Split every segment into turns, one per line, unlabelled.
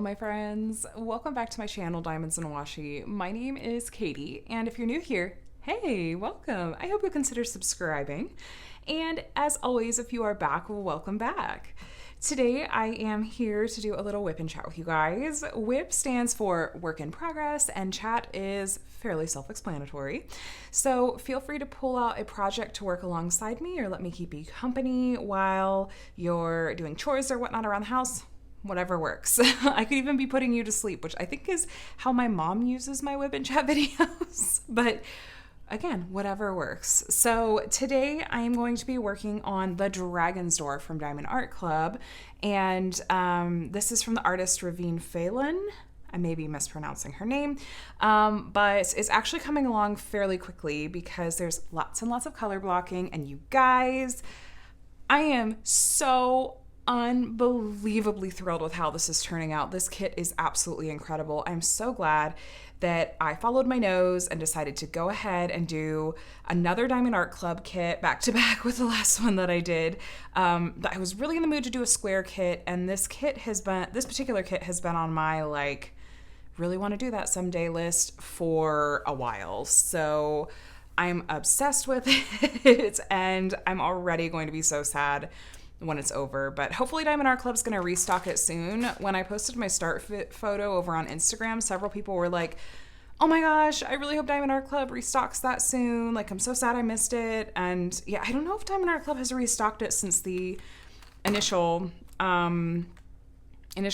my friends. Welcome back to my channel, Diamonds and Washi. My name is Katie, and if you're new here, hey, welcome. I hope you'll consider subscribing. And as always, if you are back, well, welcome back. Today, I am here to do a little WIP and Chat with you guys. WIP stands for Work in Progress, and Chat is fairly self-explanatory. So feel free to pull out a project to work alongside me or let me keep you company while you're doing chores or whatnot around the house. Whatever works. I could even be putting you to sleep, which I think is how my mom uses my WIP and Chat videos. But again, whatever works. So today I'm going to be working on the Dragon's Door from Diamond Art Club. And this is from the artist Ravine Phelan. I may be mispronouncing her name, but it's actually coming along fairly quickly because there's lots and lots of color blocking. And you guys, I am so unbelievably thrilled with how this is turning out. This kit is absolutely incredible. I'm so glad that I followed my nose and decided to go ahead and do another Diamond Art Club kit back to back with the last one that I did. I was really in the mood to do a square kit, and this particular kit has been on my really want to do that someday list for a while. So I'm obsessed with it, and I'm already going to be so sad when it's over, but hopefully Diamond Art Club's gonna restock it soon. When I posted my start fit photo over on Instagram, several people were like, oh my gosh, I really hope Diamond Art Club restocks that soon. Like, I'm so sad I missed it. And yeah, I don't know if Diamond Art Club has restocked it since the initial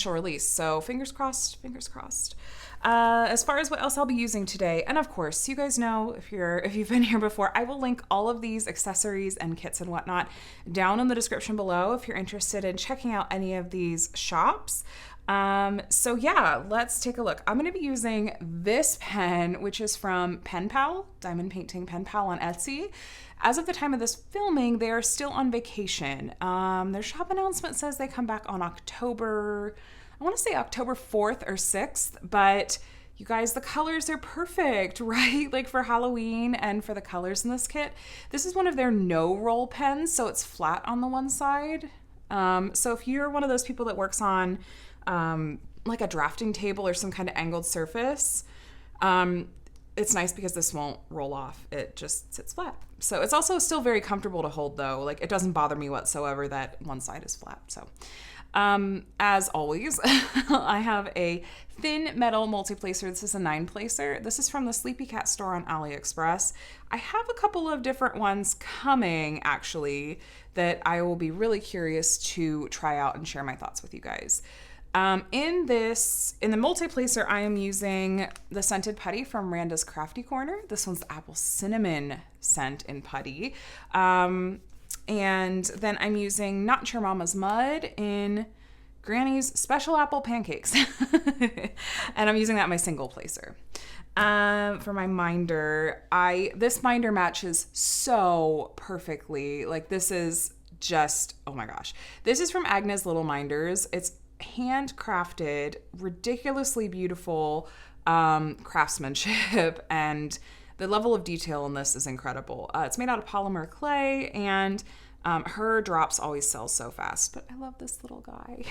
release. So fingers crossed, fingers crossed. As far as what else I'll be using today, and of course, you guys know, if you've been here before, I will link all of these accessories and kits and whatnot down in the description below if you're interested in checking out any of these shops. So yeah, let's take a look. I'm going to be using this pen, which is from Pen Pal, Diamond Painting Pen Pal on Etsy. As of the time of this filming, they are still on vacation. Their shop announcement says they come back on October 4th or 6th, but you guys, the colors are perfect, right? Like for Halloween and for the colors in this kit. This is one of their no roll pens, so it's flat on the one side. So if you're one of those people that works on like a drafting table or some kind of angled surface, it's nice because this won't roll off. It just sits flat. So it's also still very comfortable to hold though. Like, it doesn't bother me whatsoever that one side is flat. So as always, I have a thin metal multi-placer. This is a 9-placer. This is from the Sleepy Cat store on AliExpress. I have a couple of different ones coming actually that I will be really curious to try out and share my thoughts with you guys. In the multi-placer, I am using the scented putty from Randa's Crafty Corner. This one's the apple cinnamon scent in putty. And then I'm using Not Your Mama's Mud in Granny's Special Apple Pancakes. And I'm using that in my single placer. For my minder, this minder matches so perfectly. Like, this is just, oh my gosh. This is from Agnes Little Minders. It's handcrafted, ridiculously beautiful craftsmanship, and the level of detail in this is incredible. It's made out of polymer clay, and her drops always sell so fast, but I love this little guy.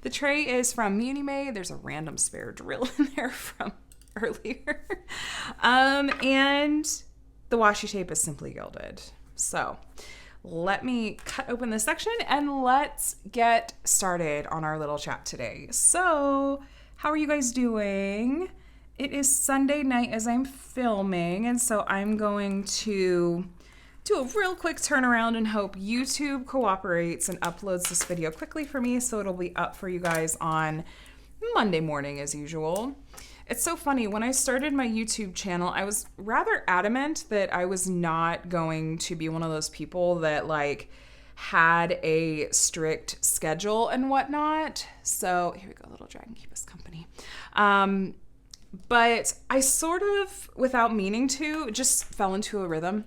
The tray is from Munimay. There's a random spare drill in there from earlier. And the washi tape is simply gilded. So let me cut open this section and let's get started on our little chat today. So how are you guys doing? It is Sunday night as I'm filming, and so I'm going to do a real quick turnaround and hope YouTube cooperates and uploads this video quickly for me so it'll be up for you guys on Monday morning as usual. It's so funny, when I started my YouTube channel, I was rather adamant that I was not going to be one of those people that had a strict schedule and whatnot. So here we go, little dragon, keep us company. But I sort of, without meaning to, just fell into a rhythm.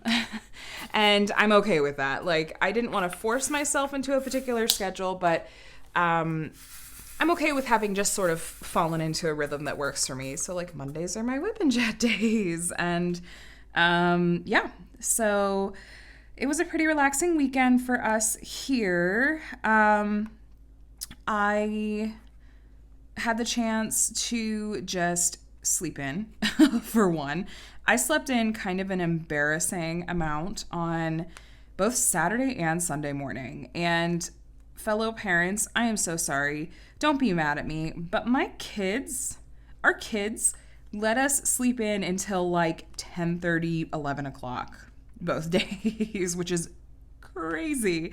And I'm okay with that. Like, I didn't want to force myself into a particular schedule, but I'm okay with having just sort of fallen into a rhythm that works for me. So like Mondays are my WIP and Chat days. And yeah, so it was a pretty relaxing weekend for us here. I had the chance to just sleep in for one. I slept in kind of an embarrassing amount on both Saturday and Sunday morning. And fellow parents, I am so sorry. Don't be mad at me. But our kids let us sleep in until like 10:30, 11 o'clock both days, which is crazy.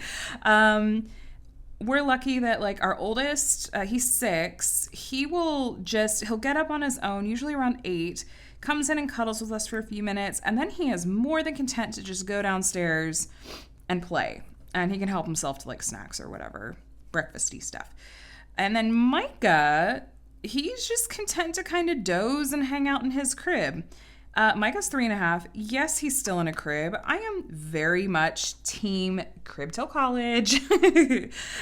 We're lucky that like our oldest, he's 6. He'll get up on his own, usually around 8, comes in and cuddles with us for a few minutes, and then he is more than content to just go downstairs and play. And he can help himself to like snacks or whatever, breakfasty stuff. And then Micah, he's just content to kind of doze and hang out in his crib. Micah's 3.5. Yes, he's still in a crib. I am very much team crib till college.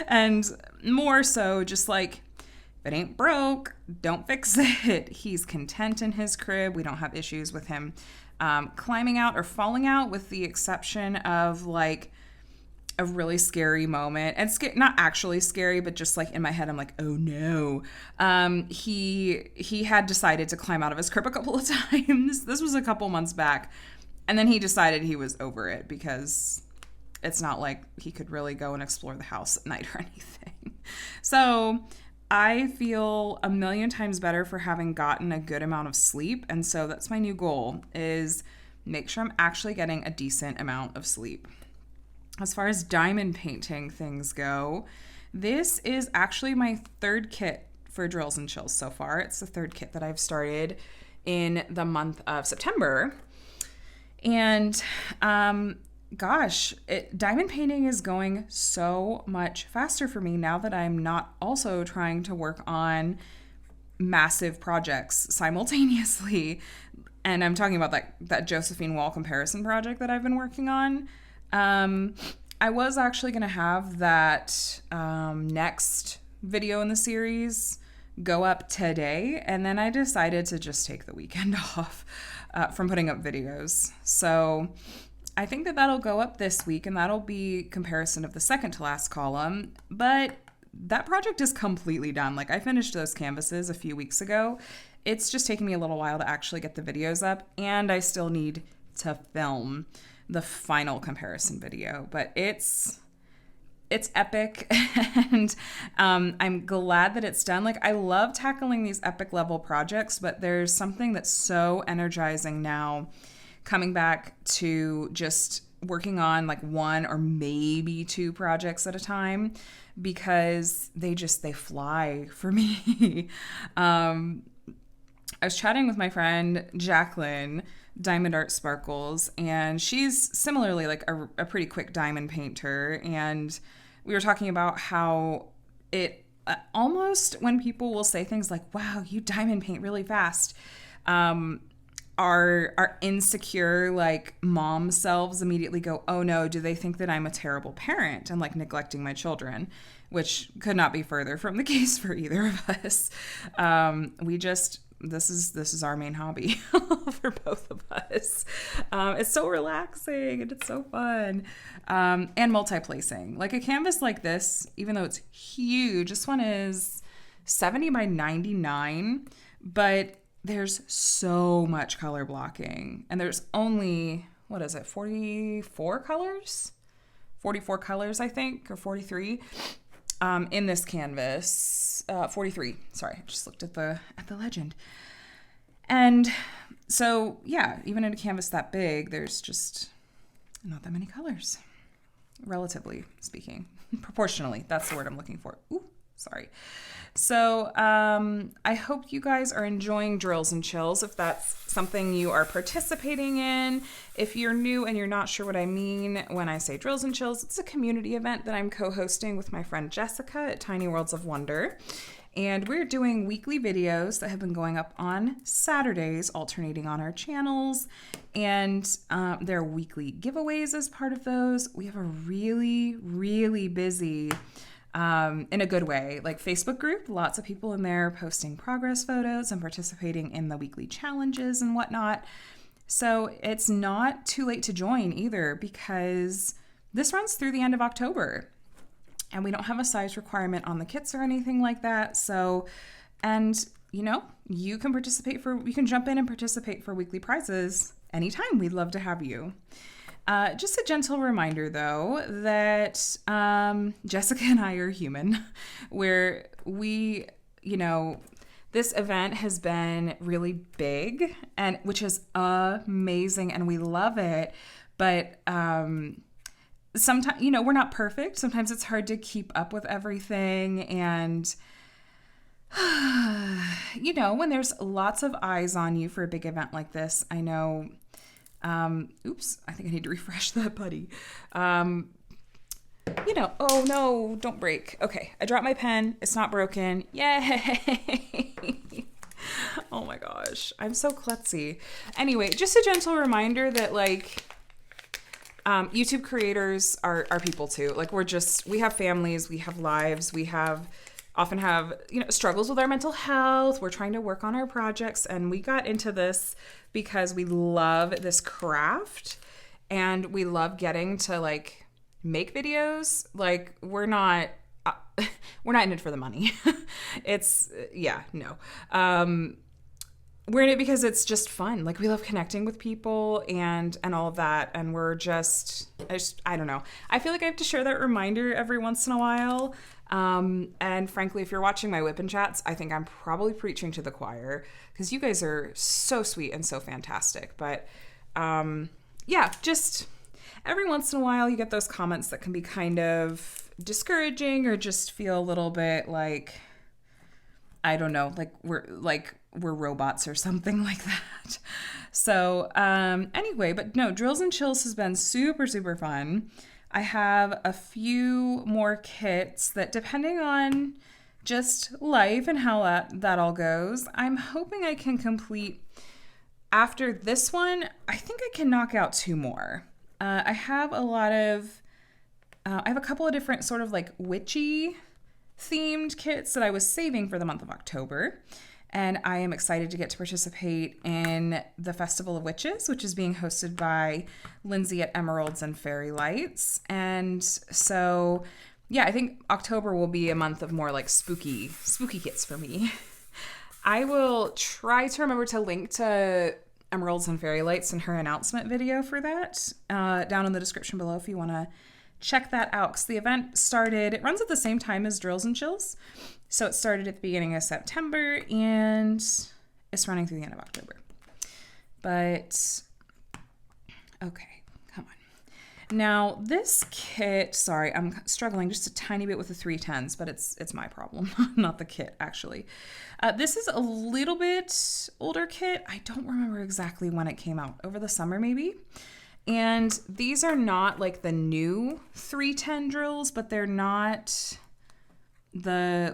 And more so just like, if it ain't broke, don't fix it. He's content in his crib. We don't have issues with him climbing out or falling out, with the exception of like a really scary moment. And not actually scary, but just like in my head, I'm like, oh no. He had decided to climb out of his crib a couple of times. This was a couple months back. And then he decided he was over it, because it's not like he could really go and explore the house at night or anything. So I feel a million times better for having gotten a good amount of sleep. And so that's my new goal, is make sure I'm actually getting a decent amount of sleep. As far as diamond painting things go, this is actually my 3rd kit for Drills and Chills so far. It's the 3rd kit that I've started in the month of September. And diamond painting is going so much faster for me now that I'm not also trying to work on massive projects simultaneously. And I'm talking about that Josephine wall comparison project that I've been working on. I was actually going to have that next video in the series go up today, and then I decided to just take the weekend off from putting up videos. So I think that'll go up this week, and that'll be comparison of the second to last column. But that project is completely done. Like, I finished those canvases a few weeks ago. It's just taking me a little while to actually get the videos up, and I still need to film the final comparison video, but it's epic. And I'm glad that it's done. Like, I love tackling these epic level projects, but there's something that's so energizing now, coming back to just working on like 1 or maybe 2 projects at a time, because they fly for me. I was chatting with my friend Jacqueline, Diamond Art Sparkles, and she's similarly like a pretty quick diamond painter. And we were talking about how it almost, when people will say things like, wow, you diamond paint really fast, our insecure like mom selves immediately go, oh no, do they think that I'm a terrible parent and like neglecting my children? Which could not be further from the case for either of us. This is our main hobby for both of us. It's so relaxing and it's so fun. And multi-placing. Like a canvas like this, even though it's huge, this one is 70 by 99, but there's so much color blocking. And there's only, 44 colors? 44 colors, I think, or 43. In this canvas, 43. Sorry, I just looked at the legend. And so, yeah, even in a canvas that big, there's just not that many colors, relatively speaking. Proportionally, that's the word I'm looking for. Ooh, sorry. So I hope you guys are enjoying Drills and Chills, if that's something you are participating in. If you're new and you're not sure what I mean when I say Drills and Chills, it's a community event that I'm co-hosting with my friend Jessica at Tiny Worlds of Wonder. And we're doing weekly videos that have been going up on Saturdays, alternating on our channels. And there are weekly giveaways as part of those. We have a really, really busy, in a good way, like Facebook group. Lots of people in there posting progress photos and participating in the weekly challenges and whatnot. So it's not too late to join either, because this runs through the end of October. And we don't have a size requirement on the kits or anything like that. So And, you can jump in and participate for weekly prizes anytime. We'd love to have you. Just a gentle reminder, though, that Jessica and I are human, where we, this event has been really big, and which is amazing, and we love it. But sometimes, we're not perfect. Sometimes it's hard to keep up with everything, and when there's lots of eyes on you for a big event like this, I know. Oops, I think I need to refresh that putty. Oh no, don't break. Okay, I dropped my pen. It's not broken. Yay! Oh my gosh, I'm so klutzy. Anyway, just a gentle reminder that YouTube creators are people too. We have families, we have lives, we often have struggles with our mental health. We're trying to work on our projects, and we got into this because we love this craft and we love getting to make videos. We're not in it for the money. We're in it because it's just fun. We love connecting with people and all of that, and I don't know. I feel like I have to share that reminder every once in a while. And frankly, if you're watching my WIP and Chats, I think I'm probably preaching to the choir because you guys are so sweet and so fantastic. But just every once in a while you get those comments that can be kind of discouraging or just feel a little bit I don't know, we're robots or something like that. So anyway, but no, Drills and Chills has been super, super fun. I have a few more kits that, depending on just life and how that all goes, I'm hoping I can complete. After this one, I think I can knock out 2 more. I have I have a couple of different sort of witchy themed kits that I was saving for the month of October. And I am excited to get to participate in the Festival of Witches, which is being hosted by Lindsay at Emeralds and Fairy Lights. And so, I think October will be a month of more spooky kits for me. I will try to remember to link to Emeralds and Fairy Lights and her announcement video for that down in the description below if you want to check that out. Because the event it runs at the same time as Drills and Chills. So it started at the beginning of September and it's running through the end of October. But, okay, come on. Now, this kit, sorry, I'm struggling just a tiny bit with the 310s, but it's my problem, not the kit, actually. This is a little bit older kit. I don't remember exactly when it came out. Over the summer, maybe? And these are not the new 310 drills, but they're not they're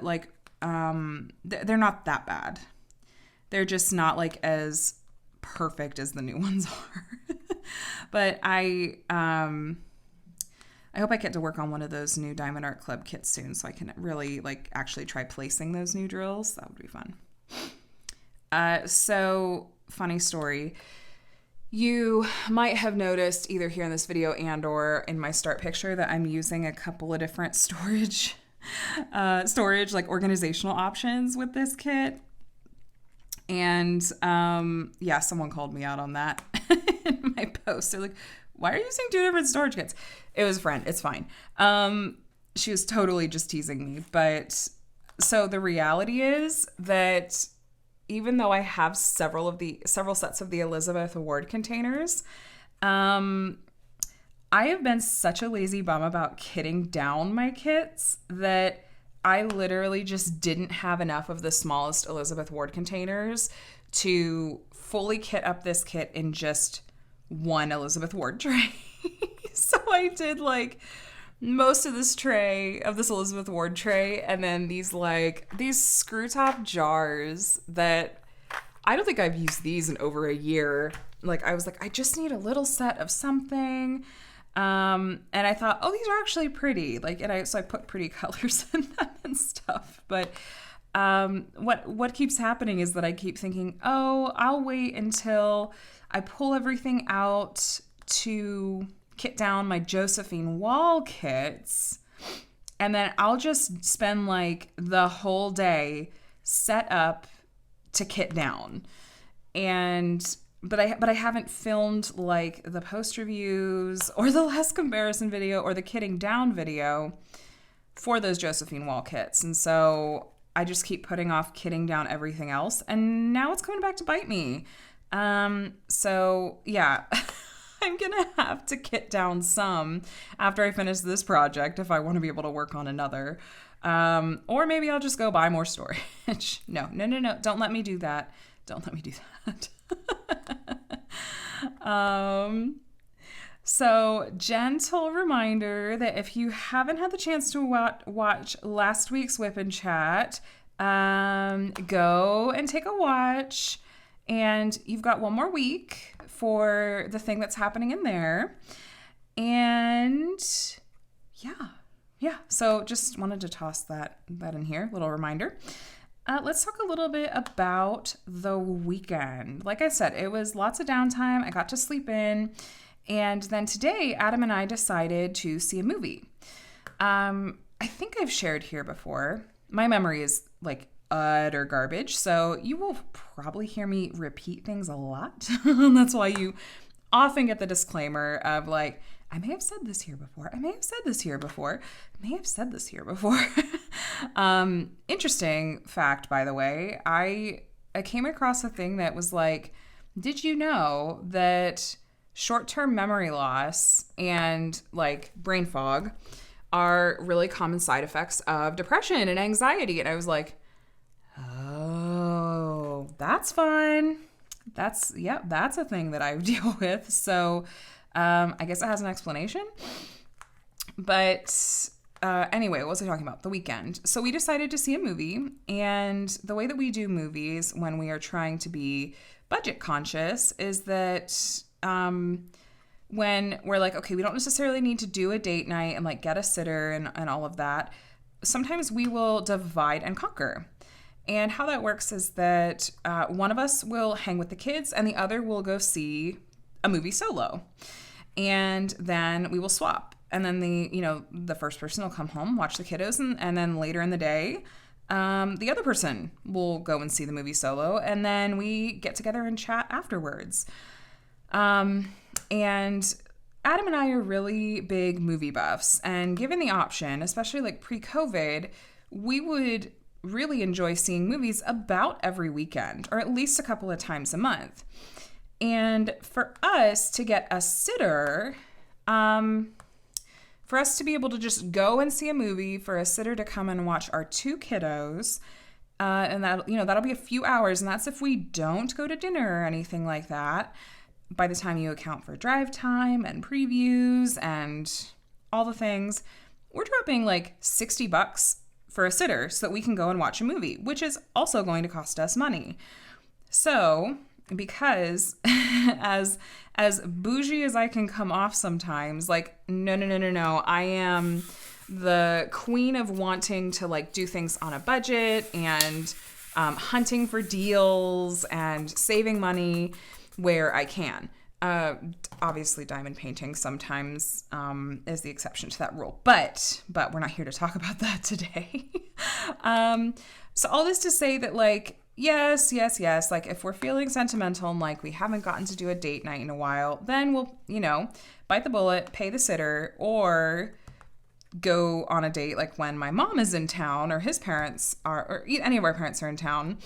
not that bad. They're just not as perfect as the new ones are. But I hope I get to work on one of those new Diamond Art Club kits soon so I can really actually try placing those new drills. That would be fun. So funny story. You might have noticed either here in this video and or in my start picture that I'm using a couple of different storage organizational options with this kit. And someone called me out on that in my post. They're like, why are you using 2 different storage kits? It was a friend. It's fine. She was totally just teasing me. But so the reality is that even though I have several sets of the Elizabeth Award containers, I have been such a lazy bum about kitting down my kits that I literally just didn't have enough of the smallest Elizabeth Ward containers to fully kit up this kit in just one Elizabeth Ward tray. So I did most of this Elizabeth Ward tray, and then these screw top jars that I don't think I've used these in over a year. I was I just need a little set of something. And I thought, oh, these are actually pretty. So I put pretty colors in them and stuff. But what keeps happening is that I keep thinking, oh, I'll wait until I pull everything out to kit down my Josephine Wall kits, and then I'll just spend the whole day set up to kit down. But I haven't filmed like the post reviews or the last comparison video or the kitting down video for those Josephine wall kits. And so I just keep putting off kitting down everything else. And now it's coming back to bite me. So yeah, I'm going to have to kit down some after I finish this project if I want to be able to work on another. Or maybe I'll just go buy more storage. No. Don't let me do that. Don't let me do that. So gentle reminder that if you haven't had the chance to watch last week's WIP and Chat, go and take a watch. And you've got one more week for the thing that's happening in there. And yeah. So just wanted to toss that in here, little reminder. Let's talk a little bit about the weekend. Like I said, it was lots of downtime. I got to sleep in. And then today, Adam and I decided to see a movie. I think I've shared here before. My memory is like utter garbage, so you will probably hear me repeat things a lot. That's why you often get the disclaimer of like, I may have said this here before. I may have said this here before. I may have said this here before. Interesting fact, by the way, I came across a thing that was like, did you know that short-term memory loss and like brain fog are really common side effects of depression and anxiety? And I was like, oh, that's fun. That's a thing that I deal with. So I guess it has an explanation. But anyway, what was I talking about? The weekend. So we decided to see a movie. And the way that we do movies when we are trying to be budget conscious is that when we're like, okay, we don't necessarily need to do a date night and like get a sitter and all of that. Sometimes we will divide and conquer. And how that works is that one of us will hang with the kids and the other will go see a movie solo. And then we will swap. And then the first person will come home, watch the kiddos, and then later in the day, the other person will go and see the movie solo. And then we get together and chat afterwards. And Adam and I are really big movie buffs. And given the option, especially like pre-COVID, we would really enjoy seeing movies about every weekend, or at least a couple of times a month. And for us to get a sitter, for us to be able to just go and see a movie, for a sitter to come and watch our two kiddos, and that'll be a few hours, and that's if we don't go to dinner or anything like that. By the time you account for drive time and previews and all the things, we're dropping like $60 for a sitter so that we can go and watch a movie, which is also going to cost us money. So, because as bougie as I can come off sometimes, like, no, I am the queen of wanting to like do things on a budget and hunting for deals and saving money where I can. Obviously, diamond painting sometimes is the exception to that rule, but we're not here to talk about that today. So all this to say that like, yes, like if we're feeling sentimental and like we haven't gotten to do a date night in a while, then we'll, bite the bullet, pay the sitter, or go on a date like when my mom is in town or his parents are, or any of our parents are in town.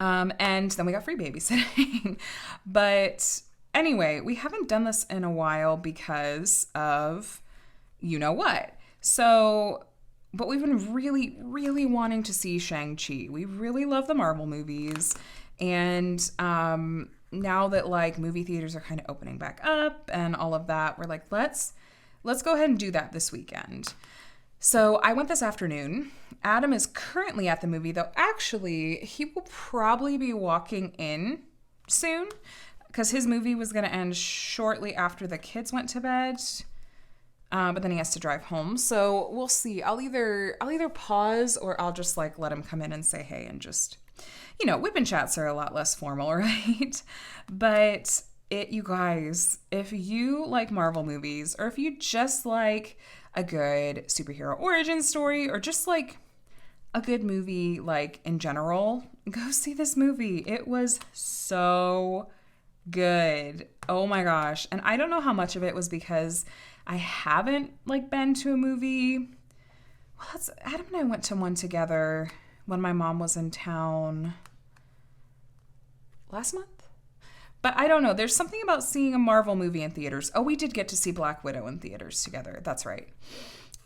And then we got free babysitting. But anyway, we haven't done this in a while because of you know what. So, but we've been really, really wanting to see Shang-Chi. We really love the Marvel movies. And now that like movie theaters are kind of opening back up and all of that, we're like, let's go ahead and do that this weekend. So I went this afternoon. Adam is currently at the movie, though actually he will probably be walking in soon because his movie was going to end shortly after the kids went to bed. But then he has to drive home. So we'll see. I'll either pause or I'll just like let him come in and say hey and just, WIP and Chats are a lot less formal, right? But you guys, if you like Marvel movies or if you just like a good superhero origin story or just like a good movie, like in general, go see this movie. It was so good. Oh my gosh. And I don't know how much of it was because I haven't like been to a movie. Well, Adam and I went to one together when my mom was in town last month. But I don't know. There's something about seeing a Marvel movie in theaters. Oh, we did get to see Black Widow in theaters together. That's right.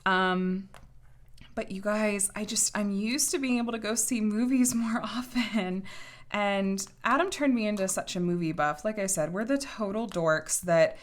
But you guys, I'm used to being able to go see movies more often. And Adam turned me into such a movie buff. Like I said, we're the total dorks that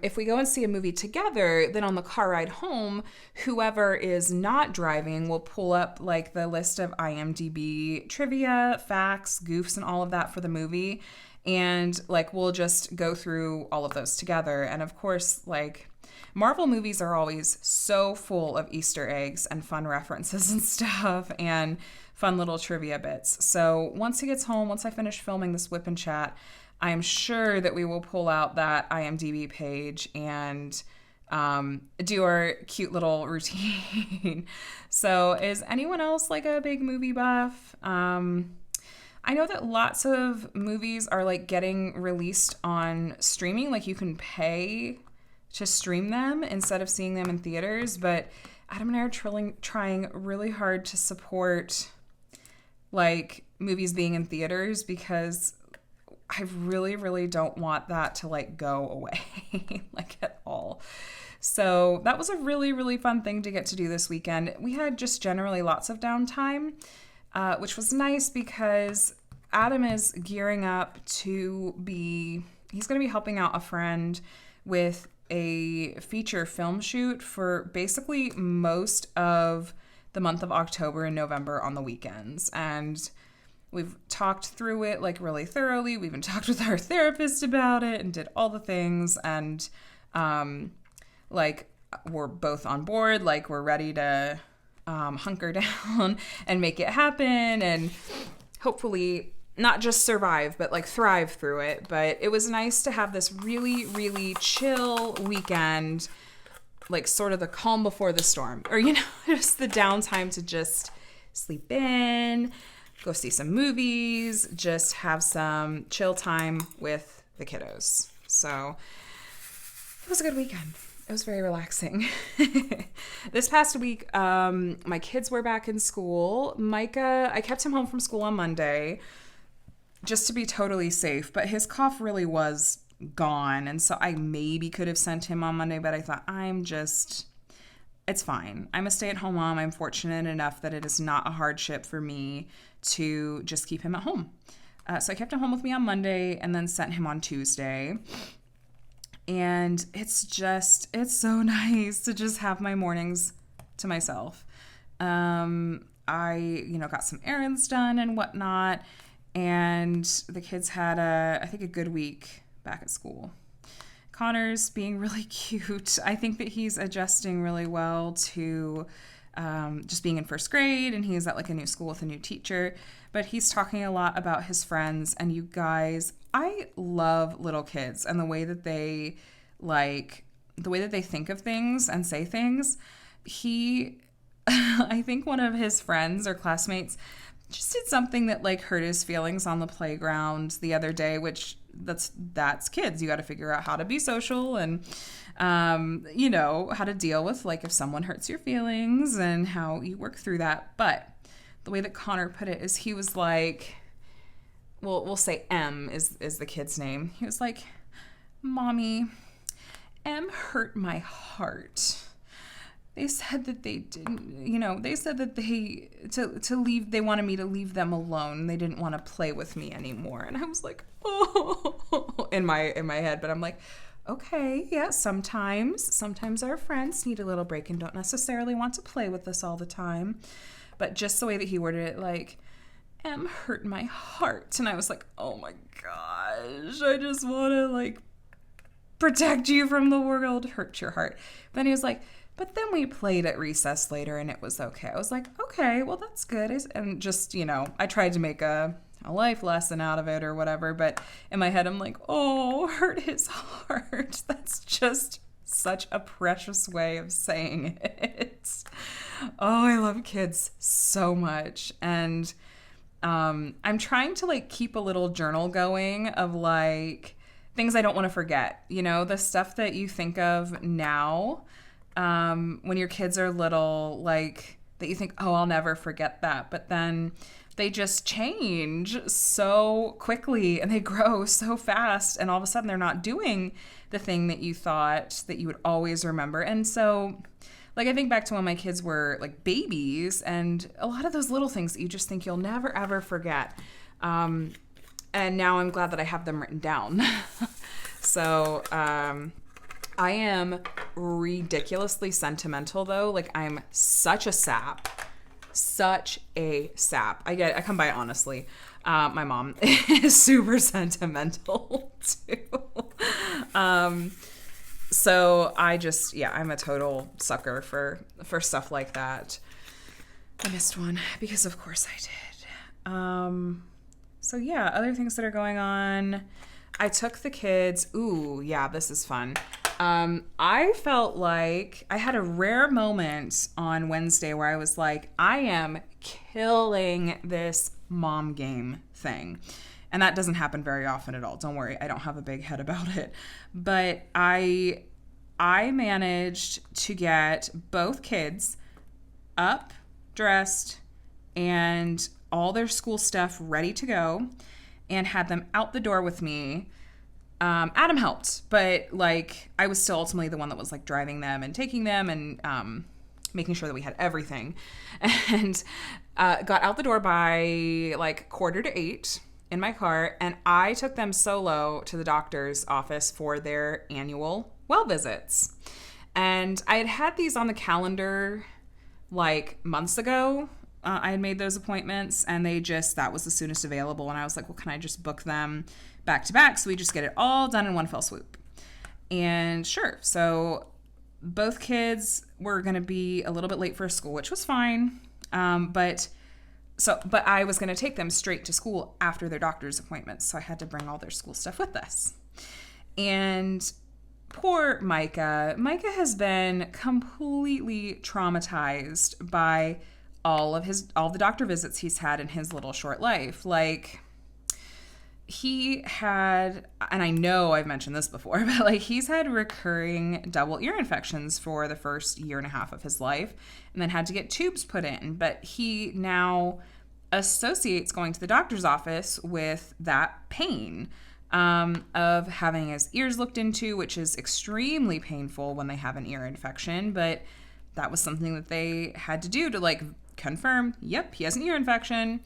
if we go and see a movie together, then on the car ride home, whoever is not driving will pull up like the list of IMDb trivia, facts, goofs, and all of that for the movie. And like we'll just go through all of those together. And of course, like Marvel movies are always so full of Easter eggs and fun references and stuff and fun little trivia bits. So once he gets home, once I finish filming this WIP and Chat, I am sure that we will pull out that IMDb page and do our cute little routine. So is anyone else like a big movie buff? I know that lots of movies are like getting released on streaming, like you can pay to stream them instead of seeing them in theaters, but Adam and I are trying really hard to support like movies being in theaters because I really, really don't want that to like go away like at all. So that was a really, really fun thing to get to do this weekend. We had just generally lots of downtime, which was nice because Adam is gearing up he's going to be helping out a friend with a feature film shoot for basically most of the month of October and November on the weekends. And we've talked through it like really thoroughly. We even talked with our therapist about it and did all the things. And like we're both on board, like we're ready to hunker down and make it happen and hopefully not just survive, but like thrive through it. But it was nice to have this really, really chill weekend, like sort of the calm before the storm, or, just the downtime to just sleep in, go see some movies, just have some chill time with the kiddos. So it was a good weekend. It was very relaxing. This past week, my kids were back in school. Micah, I kept him home from school on Monday just to be totally safe, but his cough really was gone. And so I maybe could have sent him on Monday, but I thought it's fine. I'm a stay-at-home mom. I'm fortunate enough that it is not a hardship for me to just keep him at home. So I kept him home with me on Monday and then sent him on Tuesday. And it's so nice to just have my mornings to myself. I, got some errands done and whatnot. And the kids had a good week back at school. Connor's being really cute. I think that he's adjusting really well to just being in first grade, and he's at like a new school with a new teacher. But he's talking a lot about his friends, and you guys, I love little kids and the way that they think of things and say things. I think one of his friends or classmates just did something that like hurt his feelings on the playground the other day, which that's kids. You got to figure out how to be social and, how to deal with like if someone hurts your feelings and how you work through that. But the way that Connor put it is he was like, we'll say M is the kid's name. He was like, Mommy, M hurt my heart. They said that they didn't, they said that they wanted me to leave them alone. They didn't want to play with me anymore. And I was like, oh, in my head. But I'm like, okay, yeah, sometimes our friends need a little break and don't necessarily want to play with us all the time. But just the way that he worded it, like, M hurt my heart. And I was like, oh my gosh, I just want to like protect you from the world, hurt your heart. Then he was like, but then we played at recess later and it was okay. I was like, okay, well, that's good. And just, I tried to make a life lesson out of it or whatever. But in my head, I'm like, oh, hurt his heart. That's just Such a precious way of saying it. Oh, I love kids so much. And I'm trying to like keep a little journal going of like things I don't want to forget. You know, the stuff that you think of now when your kids are little, like that you think, oh, I'll never forget that. But then they just change so quickly and they grow so fast. And all of a sudden they're not doing the thing that you thought that you would always remember. And so, like, I think back to when my kids were like babies and a lot of those little things that you just think you'll never, ever forget. And now I'm glad that I have them written down. So, I am ridiculously sentimental though. Like, I'm such a sap. Such a sap. I come by it honestly. My mom is super sentimental too. So I just, I'm a total sucker for stuff like that. I missed one because of course I did. So yeah, other things that are going on. I took the kids. Ooh, yeah, this is fun. I felt like I had a rare moment on Wednesday where I was like, I am killing this mom game thing. And that doesn't happen very often at all. Don't worry, I don't have a big head about it. But I managed to get both kids up, dressed, and all their school stuff ready to go and had them out the door with me. Adam helped, but like I was still ultimately the one that was like driving them and taking them and making sure that we had everything. And got out the door by like 7:45 in my car, and I took them solo to the doctor's office for their annual well visits. And I had these on the calendar like months ago. I had made those appointments, and that was the soonest available. And I was like, well, can I just book them back to back so we just get it all done in one fell swoop? And sure. So both kids were going to be a little bit late for school, which was fine. But I was going to take them straight to school after their doctor's appointments. So I had to bring all their school stuff with us. And poor Micah has been completely traumatized by all the doctor visits he's had in his little short life. Like, he had, and I know I've mentioned this before, but like he's had recurring double ear infections for the first year and a half of his life, and then had to get tubes put in. But he now associates going to the doctor's office with that pain of having his ears looked into, which is extremely painful when they have an ear infection. But that was something that they had to do to like confirm, yep, he has an ear infection,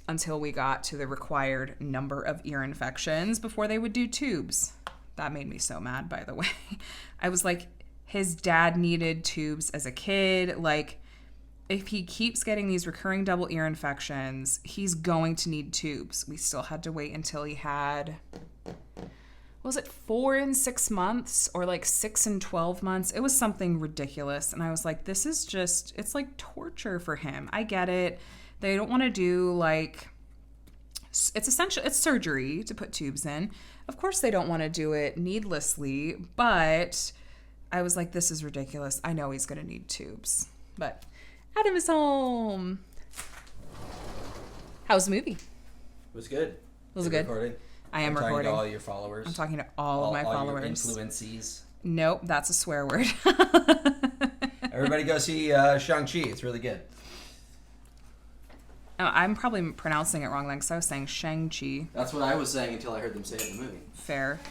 until we got to the required number of ear infections before they would do tubes. That made me so mad, by the way. I was like, his dad needed tubes as a kid. Like, if he keeps getting these recurring double ear infections, he's going to need tubes. We still had to wait until he had, was it 4 and 6 months or like 6 and 12 months? It was something ridiculous. And I was like, this is just, it's like torture for him. I get it. They don't want to do like, it's essential, it's surgery to put tubes in. Of course they don't want to do it needlessly, but I was like, this is ridiculous. I know he's going to need tubes. But Adam is home. How's the movie?
It was good.
Was it good?
Recording?
I am recording.
I'm talking to all your followers.
I'm talking to all of my followers.
All your influencees.
Nope, that's a swear word.
Everybody go see Shang-Chi. It's really good.
Oh, I'm probably pronouncing it wrong then, because I was saying Shang-Chi.
That's what I was saying until I heard them say it in the movie.
Fair.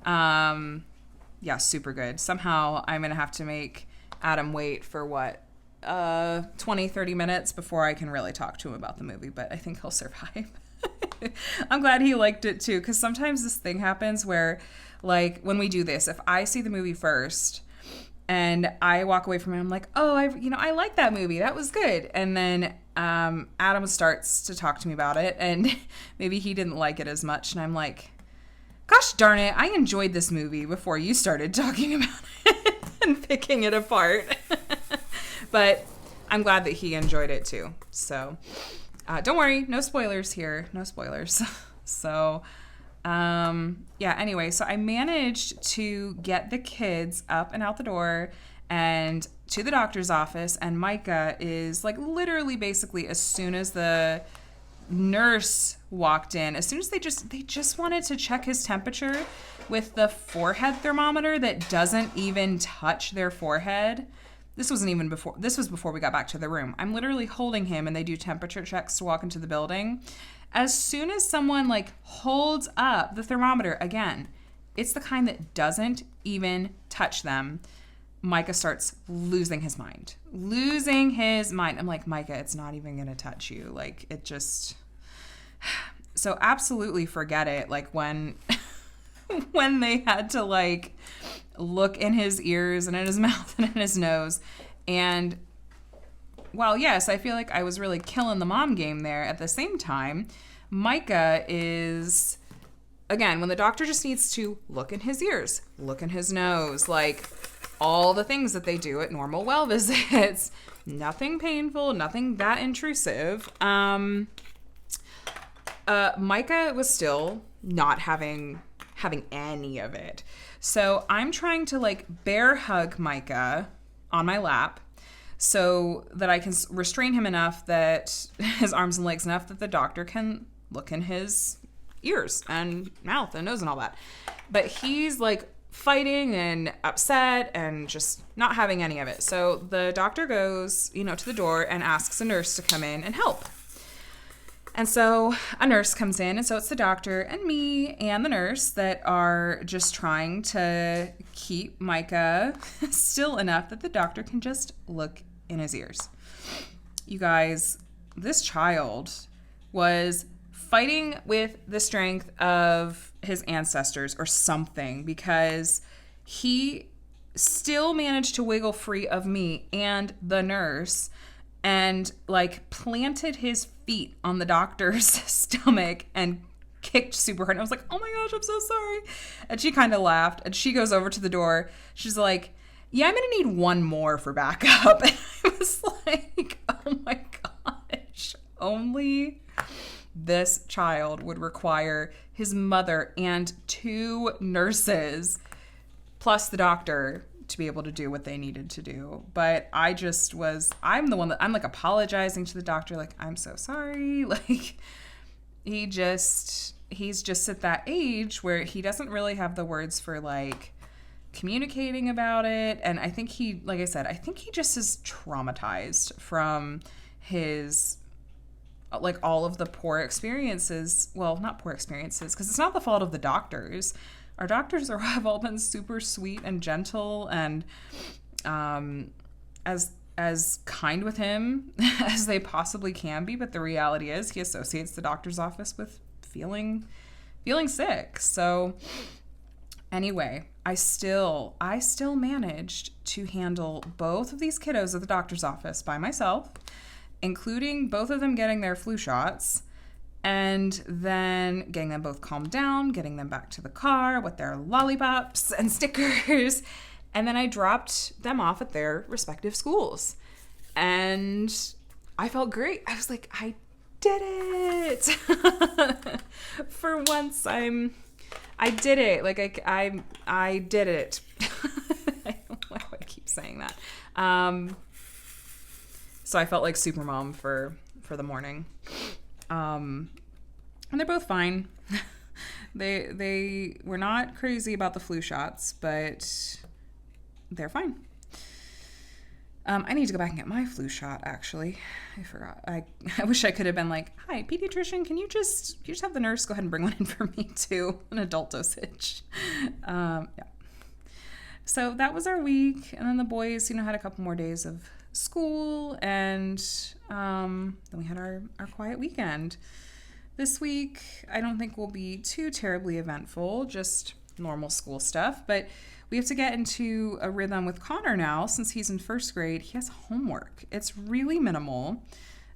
Yeah, super good. Somehow I'm going to have to make Adam wait for 20, 30 minutes before I can really talk to him about the movie, but I think he'll survive. I'm glad he liked it too, because sometimes this thing happens where, like, when we do this, if I see the movie first and I walk away from it, I'm like, oh, I like that movie. That was good. And then Adam starts to talk to me about it, and maybe he didn't like it as much. And I'm like, gosh darn it, I enjoyed this movie before you started talking about it and picking it apart. But I'm glad that he enjoyed it too. So don't worry, no spoilers here. No spoilers. So Yeah, anyway, so I managed to get the kids up and out the door and to the doctor's office, and Micah is like literally basically as soon as the nurse walked in, as soon as they just wanted to check his temperature with the forehead thermometer that doesn't even touch their forehead. This was before we got back to the room. I'm literally holding him and they do temperature checks to walk into the building. As soon as someone like holds up the thermometer, again, it's the kind that doesn't even touch them, Micah starts losing his mind. I'm like, Micah, it's not even going to touch you. Like, it just... So absolutely forget it. Like, when they had to, like, look in his ears and in his mouth and in his nose. And while, yes, I feel like I was really killing the mom game there, at the same time, Micah is... Again, when the doctor just needs to look in his ears, look in his nose, like... all the things that they do at normal well visits. Nothing painful, nothing that intrusive. Micah was still not having any of it. So I'm trying to like bear hug Micah on my lap so that I can restrain him enough that his arms and legs enough that the doctor can look in his ears and mouth and nose and all that. But he's like fighting and upset and just not having any of it. So the doctor goes, to the door and asks a nurse to come in and help. And so a nurse comes in, and so it's the doctor and me and the nurse that are just trying to keep Micah still enough that the doctor can just look in his ears. You guys, this child was fighting with the strength of his ancestors or something, because he still managed to wiggle free of me and the nurse and like planted his feet on the doctor's stomach and kicked super hard. And I was like, oh my gosh, I'm so sorry. And she kind of laughed, and she goes over to the door. She's like, yeah, I'm going to need one more for backup. And I was like, oh my gosh, only this child would require his mother and 2 nurses plus the doctor to be able to do what they needed to do. But I'm the one that I'm like apologizing to the doctor, like, I'm so sorry. Like, he's just at that age where he doesn't really have the words for like communicating about it. And I think he just is traumatized from his like all of the poor experiences. Well, not poor experiences, because it's not the fault of the doctors. Our doctors have all been super sweet and gentle and as kind with him as they possibly can be. But the reality is he associates the doctor's office with feeling sick. So anyway, I still managed to handle both of these kiddos at the doctor's office by myself, including both of them getting their flu shots, and then getting them both calmed down, getting them back to the car with their lollipops and stickers. And then I dropped them off at their respective schools. And I felt great. I was like, I did it. For once, I did it. Like, I did it. I don't know why I keep saying that. So I felt like super mom for the morning. And they're both fine. They were not crazy about the flu shots, but they're fine. I need to go back and get my flu shot, actually. I forgot. I wish I could have been like, hi, pediatrician, can you just have the nurse go ahead and bring one in for me too, an adult dosage. Yeah. So that was our week. And then the boys, had a couple more days of school, and then we had our quiet weekend. This week, I don't think will be too terribly eventful, just normal school stuff, but we have to get into a rhythm with Connor now. Since he's in first grade, he has homework. It's really minimal.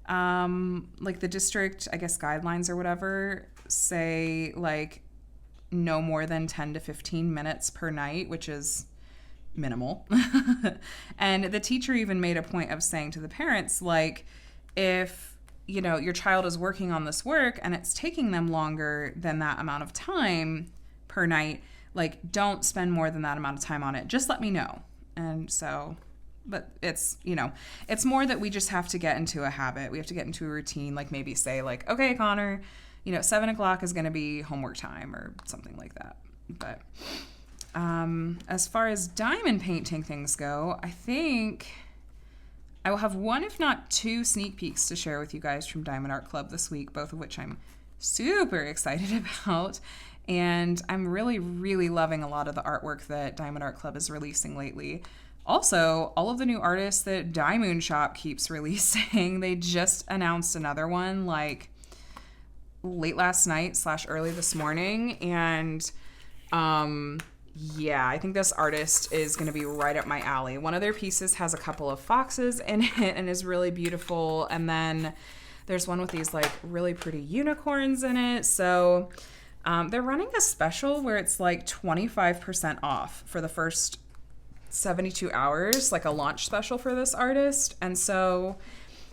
Like the district, I guess, guidelines or whatever say like no more than 10 to 15 minutes per night, which is minimal. And the teacher even made a point of saying to the parents, like, if your child is working on this work and it's taking them longer than that amount of time per night, like, don't spend more than that amount of time on it. Just let me know. And so, but it's, it's more that we just have to get into a habit. We have to get into a routine, like maybe say like, okay, Connor, 7 o'clock is going to be homework time or something like that. But as far as diamond painting things go, I think I will have one, if not two, sneak peeks to share with you guys from Diamond Art Club this week, both of which I'm super excited about. And I'm really, really loving a lot of the artwork that Diamond Art Club is releasing lately. Also, all of the new artists that Diamond Shop keeps releasing, they just announced another one like late last night / early this morning. And yeah, I think this artist is going to be right up my alley. One of their pieces has a couple of foxes in it and is really beautiful. And then there's one with these like really pretty unicorns in it. So they're running a special where it's like 25% off for the first 72 hours, like a launch special for this artist. And so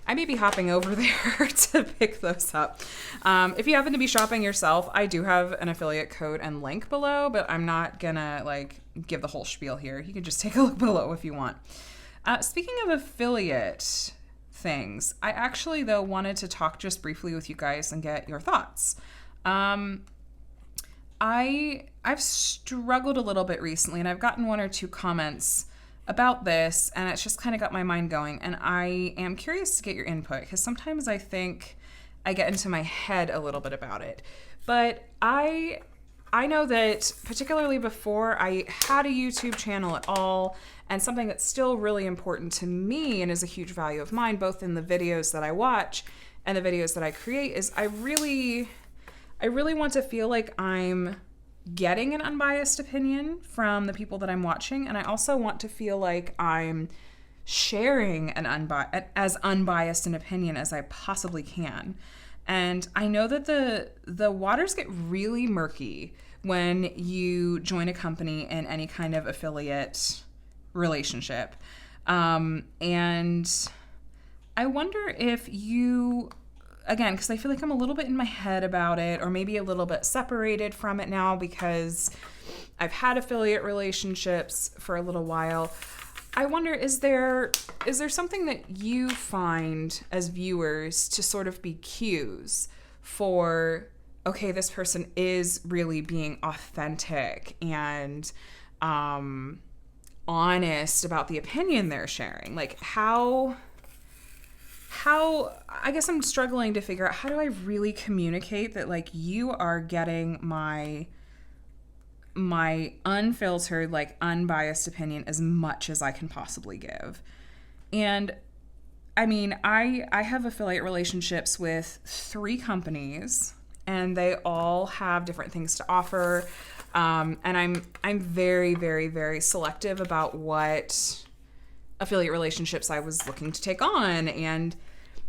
I may be hopping over there to pick those up. If you happen to be shopping yourself, I do have an affiliate code and link below, but I'm not gonna like give the whole spiel here. You can just take a look below if you want. Speaking of affiliate things, I actually though wanted to talk just briefly with you guys and get your thoughts. I've struggled a little bit recently, and I've gotten 1 or 2 comments about this, and it's just kind of got my mind going, and I am curious to get your input, because sometimes I think I get into my head a little bit about it. But I know that particularly before I had a YouTube channel at all, and something that's still really important to me and is a huge value of mine, both in the videos that I watch and the videos that I create, is I really want to feel like I'm getting an unbiased opinion from the people that I'm watching, and I also want to feel like I'm sharing as unbiased an opinion as I possibly can. And I know that the waters get really murky when you join a company in any kind of affiliate relationship. And I wonder if you, again, because I feel like I'm a little bit in my head about it, or maybe a little bit separated from it now because I've had affiliate relationships for a little while. I wonder, is there something that you find as viewers to sort of be cues for, okay, this person is really being authentic and honest about the opinion they're sharing? Like how I guess I'm struggling to figure out, how do I really communicate that like you are getting my unfiltered, like unbiased opinion as much as I can possibly give. And I mean, I have affiliate relationships with 3 companies, and they all have different things to offer. And I'm very, very, very selective about what affiliate relationships I was looking to take on. And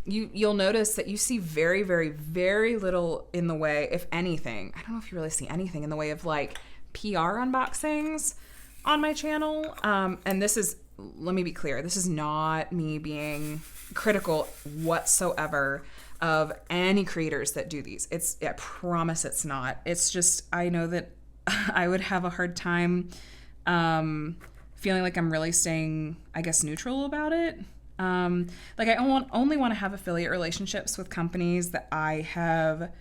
you'll notice that you see very, very, very little in the way, if anything. I don't know if you really see anything in the way of like PR unboxings on my channel. And this is, let me be clear, this is not me being critical whatsoever of any creators that do these. I promise it's not. It's just, I know that I would have a hard time feeling like I'm really staying, I guess, neutral about it. Like I only want to have affiliate relationships with companies that I have,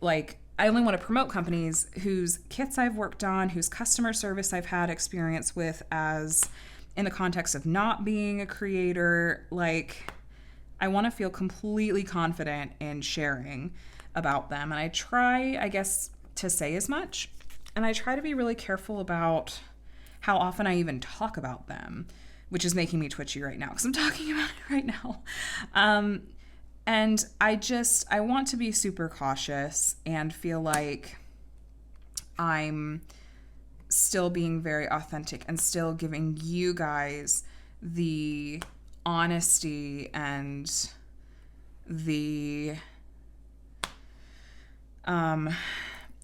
like, I only want to promote companies whose kits I've worked on, whose customer service I've had experience with, as in the context of not being a creator. Like, I want to feel completely confident in sharing about them. And I try, I guess, to say as much. And I try to be really careful about how often I even talk about them, which is making me twitchy right now because I'm talking about it right now. And I want to be super cautious and feel like I'm still being very authentic and still giving you guys the honesty and the,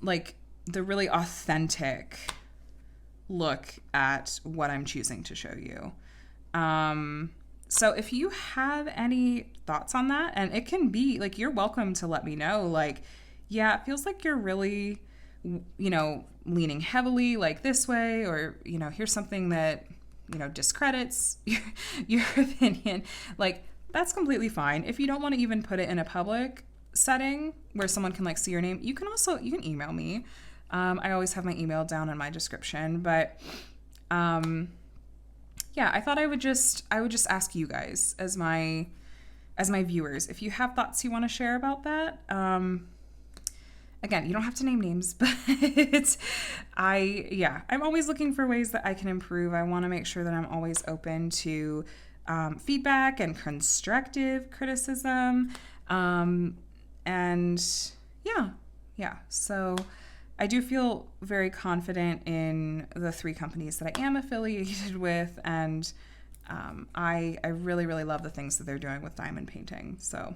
like, the really authentic look at what I'm choosing to show you. So if you have any thoughts on that, and it can be like, you're welcome to let me know, like, yeah, it feels like you're really, leaning heavily like this way, or, here's something that, discredits your opinion. Like, that's completely fine. If you don't want to even put it in a public setting where someone can like see your name, you can email me. I always have my email down in my description, but, yeah, I thought I would just ask you guys as my viewers, if you have thoughts you want to share about that. Again, you don't have to name names, but I'm always looking for ways that I can improve. I want to make sure that I'm always open to feedback and constructive criticism. And yeah. So I do feel very confident in the 3 companies that I am affiliated with, and I really, really love the things that they're doing with diamond painting. So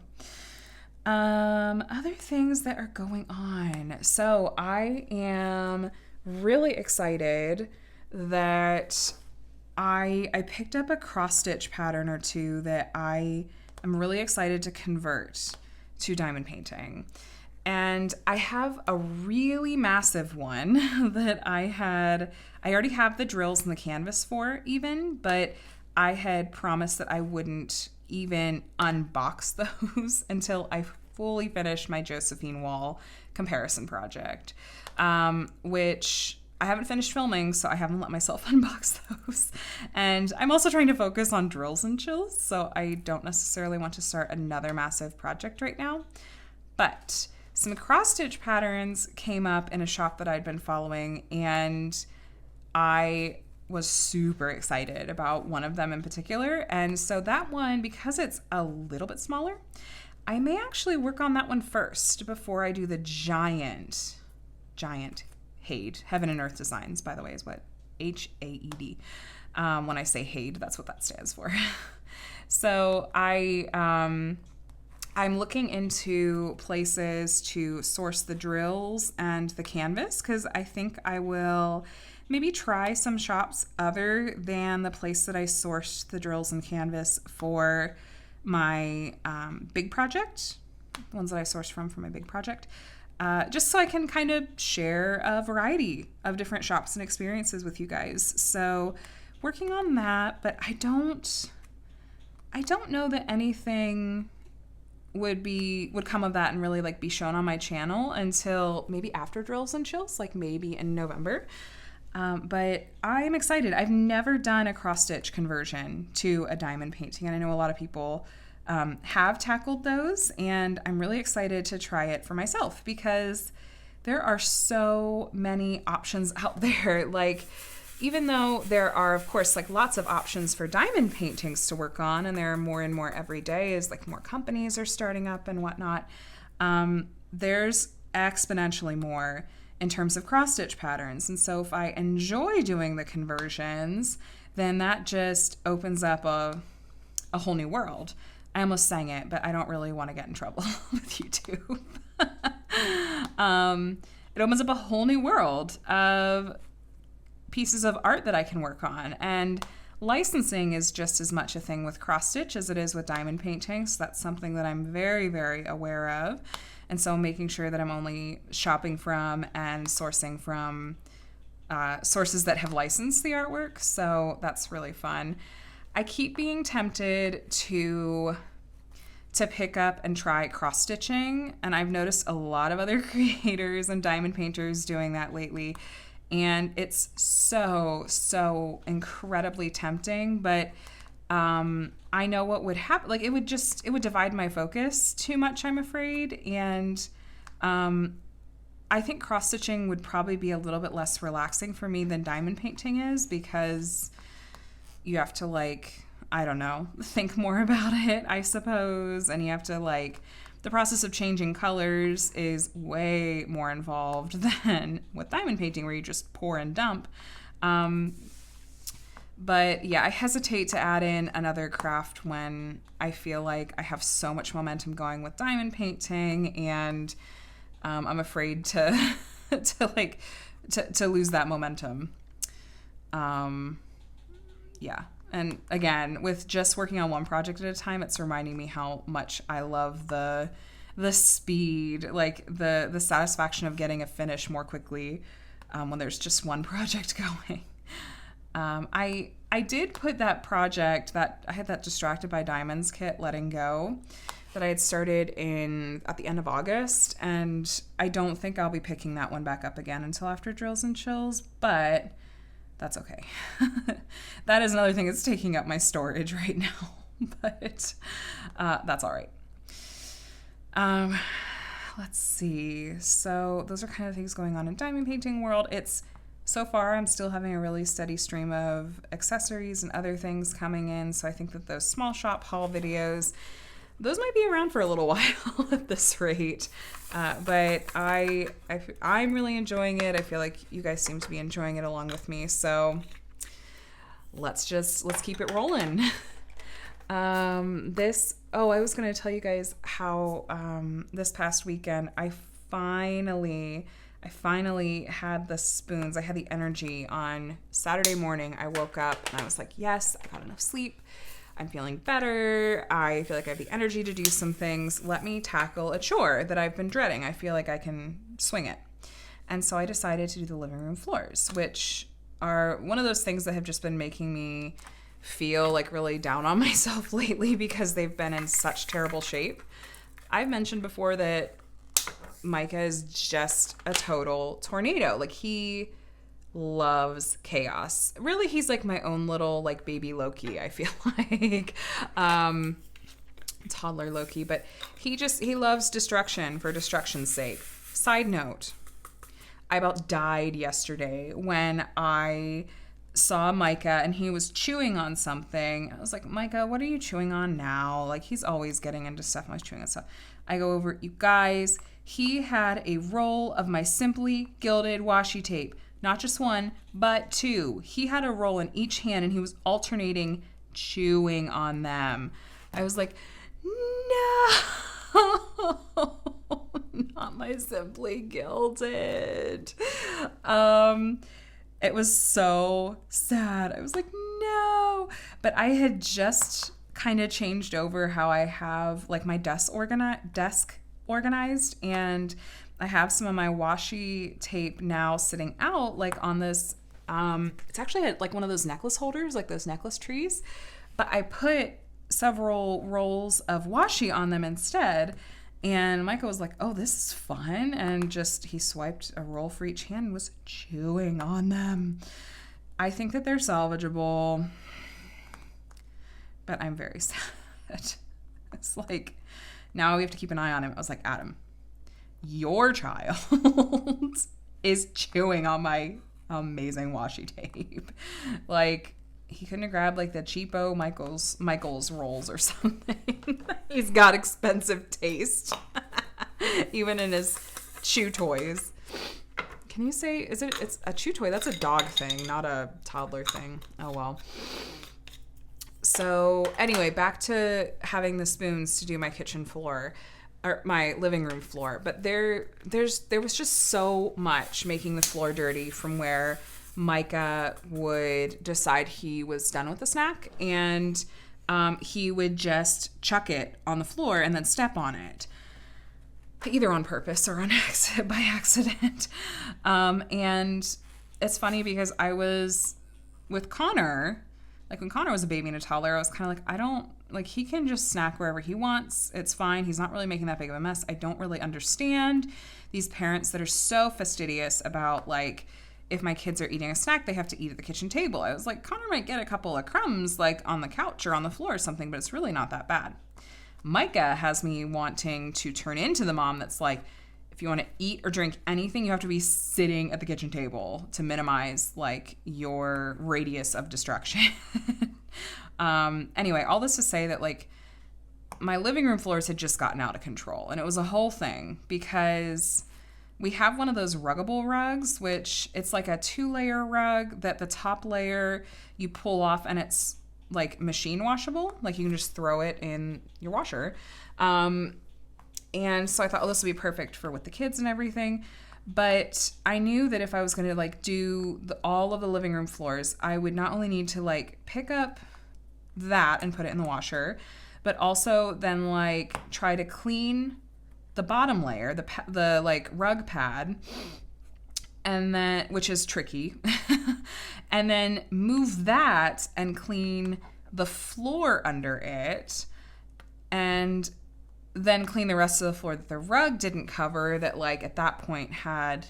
other things that are going on. So I am really excited that I picked up a cross stitch pattern or 2 that I am really excited to convert to diamond painting. And I have a really massive one that I already have the drills and the canvas for even, but I had promised that I wouldn't even unbox those until I fully finished my Josephine wall comparison project, which I haven't finished filming, so I haven't let myself unbox those. And I'm also trying to focus on drills and chills, so I don't necessarily want to start another massive project right now. But some cross-stitch patterns came up in a shop that I'd been following, and I was super excited about one of them in particular. And so that one, because it's a little bit smaller, I may actually work on that one first before I do the giant HAED. Heaven and Earth Designs, by the way, is what HAED. When I say HAED, that's what that stands for. So I'm looking into places to source the drills and the canvas, because I think I will maybe try some shops other than the place that I sourced the drills and canvas for my big project, ones that I sourced from for my big project, just so I can kind of share a variety of different shops and experiences with you guys. So working on that, but I don't know that anything would come of that and really like be shown on my channel until maybe after Drills and Chills, like maybe in November. But I am excited. I've never done a cross-stitch conversion to a diamond painting, and I know a lot of people have tackled those, and I'm really excited to try it for myself because there are so many options out there. Like, even though there are, of course, like lots of options for diamond paintings to work on, and there are more and more every day as like more companies are starting up and whatnot, there's exponentially more in terms of cross-stitch patterns. And so if I enjoy doing the conversions, then that just opens up a whole new world. I almost sang it, but I don't really want to get in trouble with YouTube. It opens up a whole new world of pieces of art that I can work on. And licensing is just as much a thing with cross-stitch as it is with diamond painting. So that's something that I'm very, very aware of. And so making sure that I'm only shopping from and sourcing from sources that have licensed the artwork. So that's really fun. I keep being tempted to pick up and try cross-stitching. And I've noticed a lot of other creators and diamond painters doing that lately. And it's so incredibly tempting. But I know what would happen. Like, it would divide my focus too much, I'm afraid. And I think cross-stitching would probably be a little bit less relaxing for me than diamond painting is, because you have to, like, I don't know, think more about it, I suppose. And you have to, like, the process of changing colors is way more involved than with diamond painting, where you just pour and dump. But yeah, I hesitate to add in another craft when I feel like I have so much momentum going with diamond painting, and I'm afraid to lose that momentum. Yeah. And again, with just working on one project at a time, it's reminding me how much I love the speed, like the satisfaction of getting a finish more quickly when there's just one project going. I did put that project that I had, that Distracted by Diamonds kit, letting go, that I had started at the end of August, and I don't think I'll be picking that one back up again until after Drills and Chills, but that's okay. That is another thing that's taking up my storage right now, but that's all right. Let's see. So those are kind of things going on in diamond painting world. So far, I'm still having a really steady stream of accessories and other things coming in, so I think that those small shop haul videos, those might be around for a little while at this rate. But I'm really enjoying it. I feel like you guys seem to be enjoying it along with me. So let's keep it rolling. I was going to tell you guys how this past weekend I finally had the spoons. I had the energy on Saturday morning. I woke up and I was like, yes, I got enough sleep. I'm feeling better. I feel like I have the energy to do some things. Let me tackle a chore that I've been dreading. I feel like I can swing it. And so I decided to do the living room floors, which are one of those things that have just been making me feel like really down on myself lately because they've been in such terrible shape. I've mentioned before that Micah is just a total tornado. Like, he loves chaos. Really, he's like my own little like baby Loki, I feel like. Toddler Loki, but he loves destruction for destruction's sake. Side note, I about died yesterday when I saw Micah and he was chewing on something. I was like, Micah, what are you chewing on now? Like, he's always getting into stuff and I was chewing on stuff. I go over, you guys, he had a roll of my Simply Gilded washi tape. Not just one, but two. He had a roll in each hand and he was alternating chewing on them. I was like, no, not my Simply Gilded. It was so sad. I was like, no. But I had just kind of changed over how I have like my desk organized, and I have some of my washi tape now sitting out like on this, it's actually like one of those necklace holders, like those necklace trees, but I put several rolls of washi on them instead. And Michael was like, oh, this is fun. And he swiped a roll for each hand and was chewing on them. I think that they're salvageable, but I'm very sad. It's like, now we have to keep an eye on him. I was like, Adam, your child is chewing on my amazing washi tape. Like, he couldn't have grabbed like the cheapo Michael's rolls or something. He's got expensive taste, even in his chew toys. Can you say, it's a chew toy? That's a dog thing, not a toddler thing. Oh, well. So anyway, back to having the spoons to do my kitchen floor, or my living room floor. But there was just so much making the floor dirty from where Micah would decide he was done with the snack, and he would just chuck it on the floor and then step on it, either on purpose or by accident. And it's funny because I was with Connor, like when Connor was a baby and a toddler, I was kind of like, he can just snack wherever he wants. It's fine. He's not really making that big of a mess. I don't really understand these parents that are so fastidious about, like, if my kids are eating a snack, they have to eat at the kitchen table. I was like, Connor might get a couple of crumbs, like, on the couch or on the floor or something, but it's really not that bad. Micah has me wanting to turn into the mom that's like, if you want to eat or drink anything, you have to be sitting at the kitchen table to minimize, like, your radius of destruction. Anyway, all this to say that, like, my living room floors had just gotten out of control, and it was a whole thing because we have one of those ruggable rugs, which it's like a 2-layer rug that the top layer you pull off and it's like machine washable. Like, you can just throw it in your washer. And so I thought, oh, this would be perfect for with the kids and everything. But I knew that if I was going to like do all of the living room floors, I would not only need to like pick up that and put it in the washer, but also then like try to clean the bottom layer, the like rug pad, and then, which is tricky, and then move that and clean the floor under it, and then clean the rest of the floor that the rug didn't cover, that like at that point had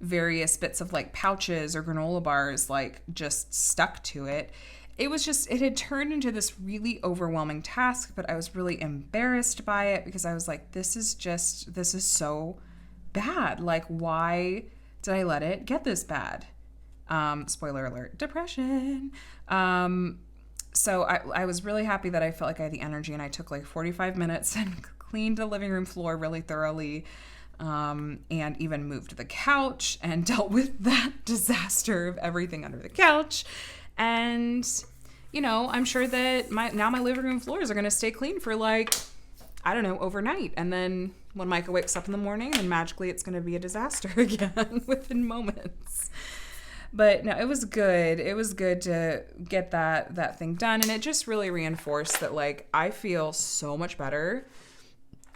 various bits of like pouches or granola bars like just stuck to it. It was just, it had turned into this really overwhelming task, but I was really embarrassed by it because I was like, this is so bad. Like, why did I let it get this bad? Spoiler alert, depression. So I was really happy that I felt like I had the energy, and I took like 45 minutes and cleaned the living room floor really thoroughly, and even moved the couch and dealt with that disaster of everything under the couch. And, you know, I'm sure that my living room floors are going to stay clean for like, I don't know, overnight. And then when Micah wakes up in the morning, then magically it's going to be a disaster again within moments. But no, it was good. It was good to get that thing done. And it just really reinforced that, like, I feel so much better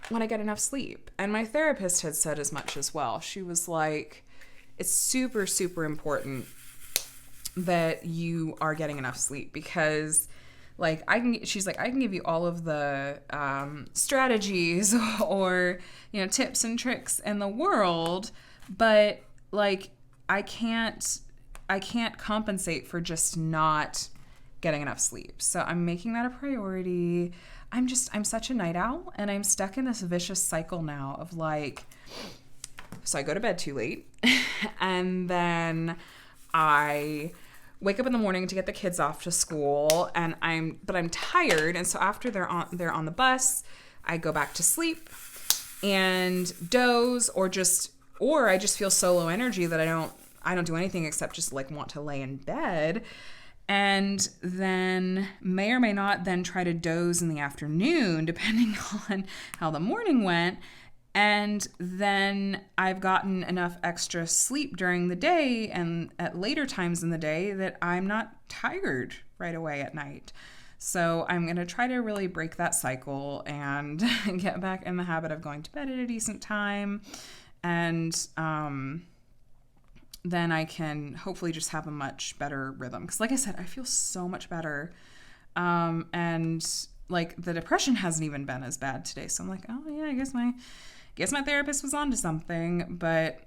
when I get enough sleep. And my therapist had said as much as well. She was like, it's super, super important that you are getting enough sleep, because like she's like, I can give you all of the strategies or, you know, tips and tricks in the world, but like I can't compensate for just not getting enough sleep. So I'm making that a priority. I'm such a night owl, and I'm stuck in this vicious cycle now of like, so I go to bed too late and then I wake up in the morning to get the kids off to school, and I'm tired, and so after they're on the bus, I go back to sleep and doze, or I just feel so low energy that I don't do anything except just like want to lay in bed, and then may or may not then try to doze in the afternoon depending on how the morning went. And then I've gotten enough extra sleep during the day and at later times in the day that I'm not tired right away at night. So I'm going to try to really break that cycle and get back in the habit of going to bed at a decent time. And then I can hopefully just have a much better rhythm. Because like I said, I feel so much better. And like the depression hasn't even been as bad today. So I'm like, oh yeah, I guess my therapist was onto something. But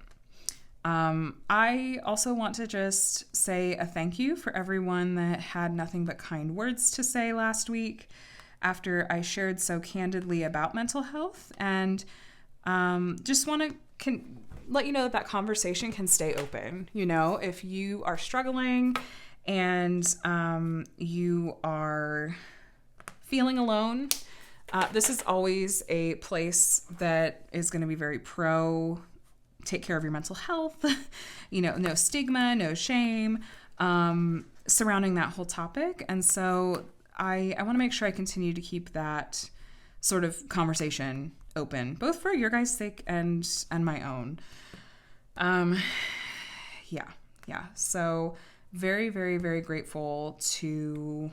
I also want to just say a thank you for everyone that had nothing but kind words to say last week after I shared so candidly about mental health. And just want to let you know that conversation can stay open. You know, if you are struggling and you are feeling alone, this is always a place that is going to be very pro take care of your mental health, you know, no stigma, no shame surrounding that whole topic. And so I want to make sure I continue to keep that sort of conversation open, both for your guys' sake and my own. Yeah. So very, very, very grateful to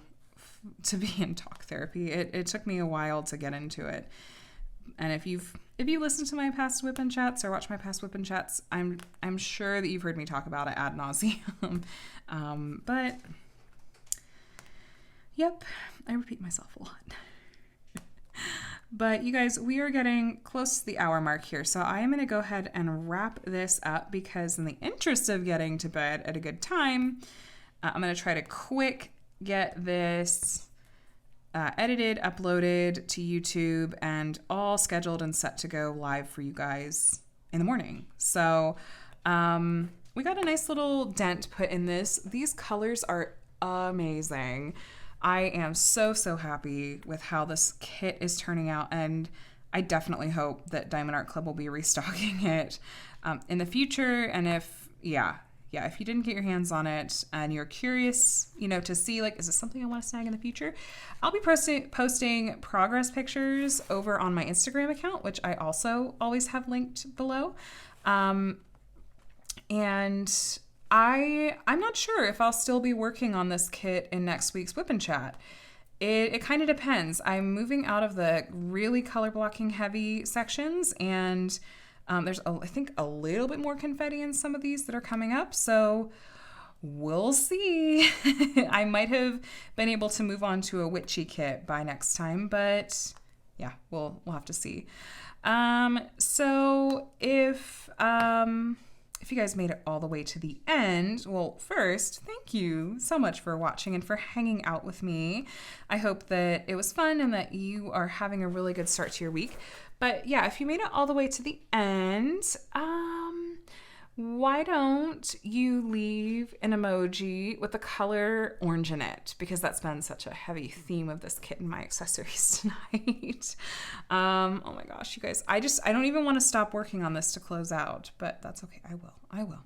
be in talk therapy. It took me a while to get into it. And if you listen to my past WIP and Chats or watch my past WIP and Chats, I'm sure that you've heard me talk about it ad nauseum. But yep, I repeat myself a lot. But you guys, we are getting close to the hour mark here. So I am going to go ahead and wrap this up because in the interest of getting to bed at a good time, I'm going to try to get this edited, uploaded to YouTube, and all scheduled and set to go live for you guys in the morning. So we got a nice little dent put in this. These colors are amazing. I am so, so happy with how this kit is turning out, and I definitely hope that Diamond Art Club will be restocking it in the future. And if you didn't get your hands on it and you're curious, you know, to see like, is this something I want to snag in the future? I'll be posting progress pictures over on my Instagram account, which I also always have linked below. And I'm not sure if I'll still be working on this kit in next week's WIP and Chat. It kind of depends. I'm moving out of the really color blocking heavy sections, and there's, I think, a little bit more confetti in some of these that are coming up. So we'll see. I might have been able to move on to a witchy kit by next time, but yeah, we'll have to see. So if you guys made it all the way to the end, well, first, thank you so much for watching and for hanging out with me. I hope that it was fun and that you are having a really good start to your week. But yeah, if you made it all the way to the end, why don't you leave an emoji with the color orange in it? Because that's been such a heavy theme of this kit and my accessories tonight. Oh my gosh, you guys, I don't even want to stop working on this to close out, but that's okay. I will.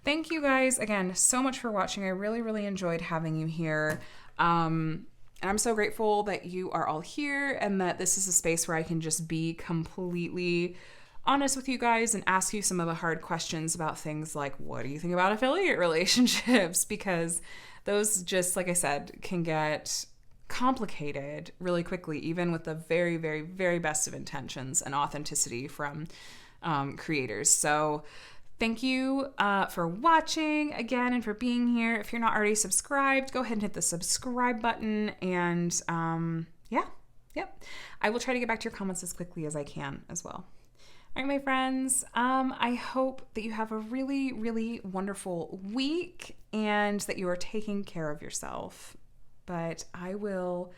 Thank you guys again so much for watching. I really, really enjoyed having you here. And I'm so grateful that you are all here and that this is a space where I can just be completely honest with you guys and ask you some of the hard questions about things like, what do you think about affiliate relationships? Because those, just like I said, can get complicated really quickly, even with the very, very, very best of intentions and authenticity from creators. So thank you for watching again and for being here. If you're not already subscribed, go ahead and hit the subscribe button. And I will try to get back to your comments as quickly as I can as well. All right, my friends, I hope that you have a really, really wonderful week and that you are taking care of yourself. But I'll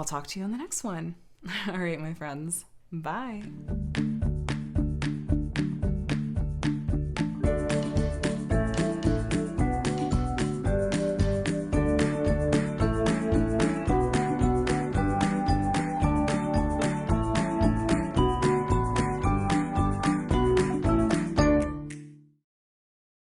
talk to you on the next one. All right, my friends, bye.